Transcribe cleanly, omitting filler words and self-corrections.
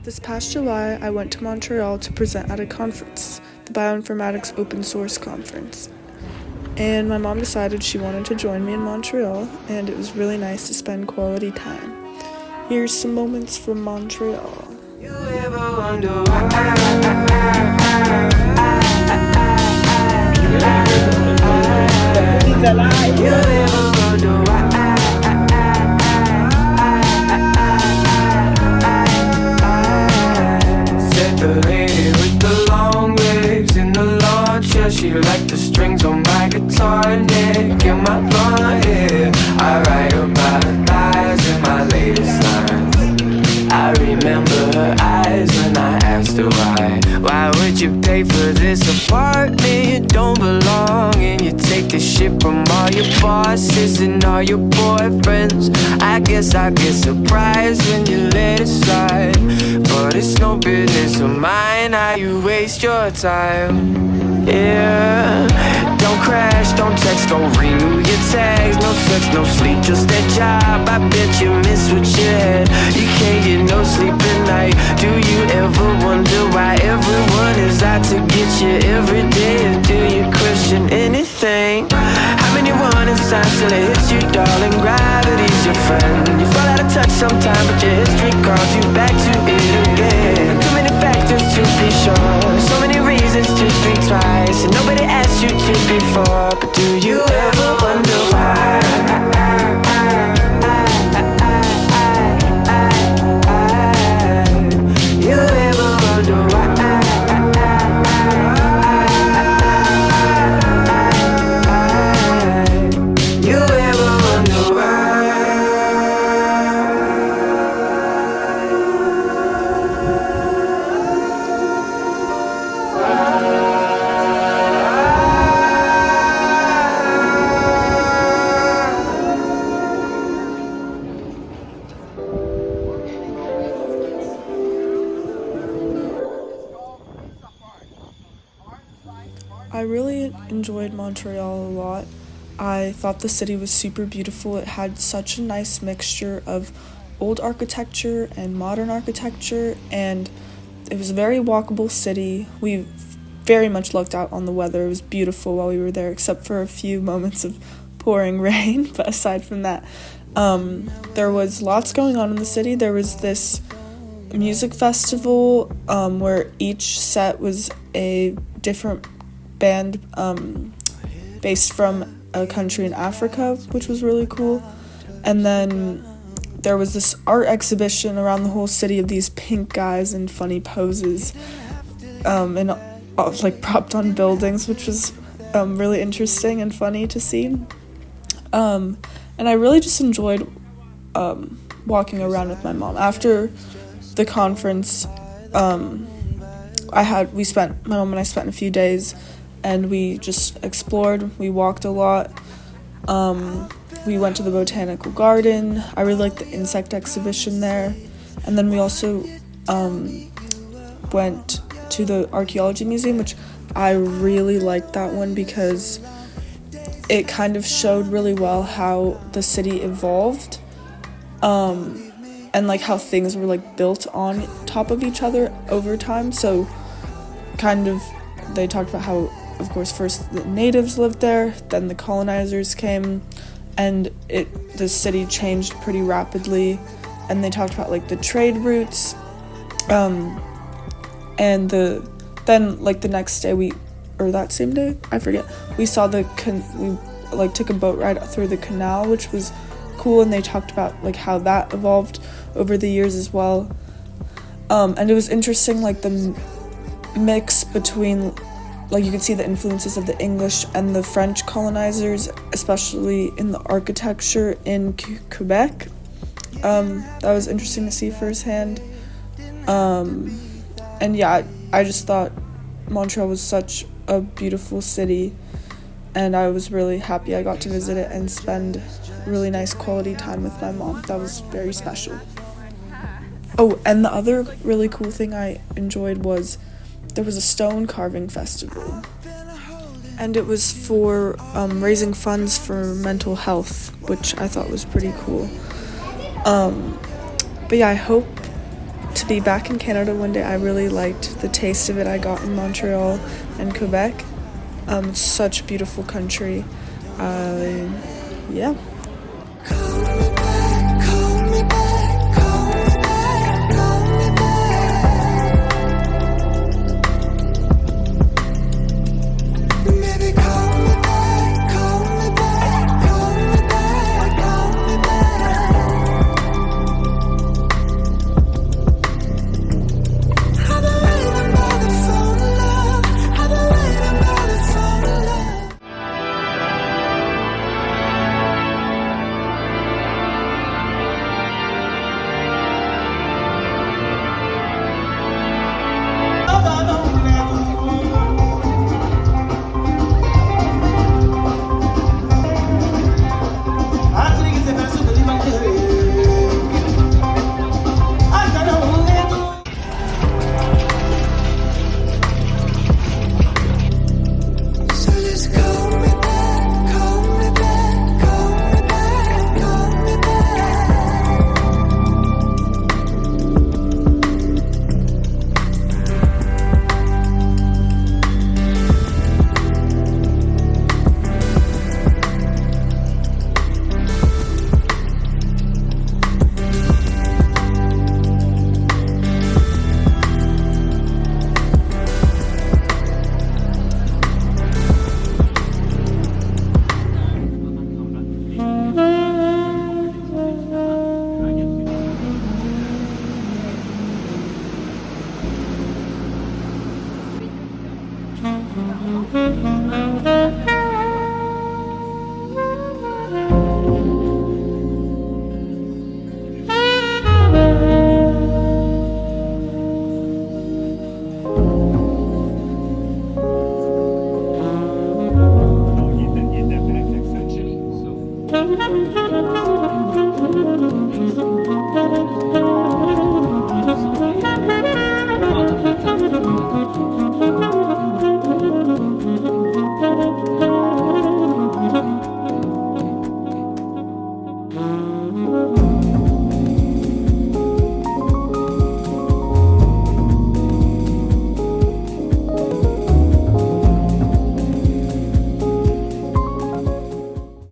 This past July, I went to Montreal to present at a conference, the Bioinformatics Open Source Conference. And my mom decided she wanted to join me in Montreal, and it was really nice to spend quality time. Here's some moments from Montreal. You ever wonder she liked the strings on my guitar neck and my blonde hair. I write about her thighs in my latest lines. I remember her eyes when I asked her why. Why would you pay for this apartment you don't belong in? You take the shit from all your bosses and all your boyfriends. I guess I get surprised when you let it slide, but it's no business of mine how you waste your time. Yeah, don't crash, don't text, don't renew your tags. No sex, no sleep, just that job. I bet you miss what you had. You can't get no sleep at night. Do you ever wonder why everyone is out to get you every day? Or do you question anything? How many warning signs till it hits you, darling? Gravity's your friend. You fall out of touch sometime, but your history calls you back to it again. Too many factors to be sure, so many reasons to think twice, and nobody asked you to before. But do you ever wonder why? You ever wonder why? You ever wonder why? I really enjoyed Montreal a lot. I thought the city was super beautiful. It had such a nice mixture of old architecture and modern architecture, and it was a very walkable city. We very much lucked out on the weather. It was beautiful while we were there, except for a few moments of pouring rain. But aside from that, there was lots going on in the city. There was this music festival where each set was a different band based from a country in Africa, which was really cool. And then there was this art exhibition around the whole city of these pink guys in funny poses, and like propped on buildings, which was really interesting and funny to see. And I really just enjoyed walking around with my mom. After the conference, my mom and I spent a few days, and we just explored. We walked a lot. We went to the botanical garden. I really liked the insect exhibition there. And then we also went to the archaeology museum, which I really liked that one because it kind of showed really well how the city evolved, and like how things were like built on top of each other over time. So kind of they talked about how, of course, first the natives lived there, then the colonizers came, and the city changed pretty rapidly. And they talked about like the trade routes, and then like the next day or that same day, I forget, we saw we like took a boat ride through the canal, which was cool, and they talked about like how that evolved over the years as well. And it was interesting, like the mix between, like you could see the influences of the English and the French colonizers, especially in the architecture in Quebec. That was interesting to see firsthand. And yeah, I just thought Montreal was such a beautiful city, and I was really happy I got to visit it and spend really nice quality time with my mom. That was very special. Oh, and the other really cool thing I enjoyed was there was a stone carving festival, and it was for raising funds for mental health, which I thought was pretty cool. But yeah, I hope to be back in Canada one day. I really liked the taste of it I got in Montreal and Quebec. It's such a beautiful country. Yeah.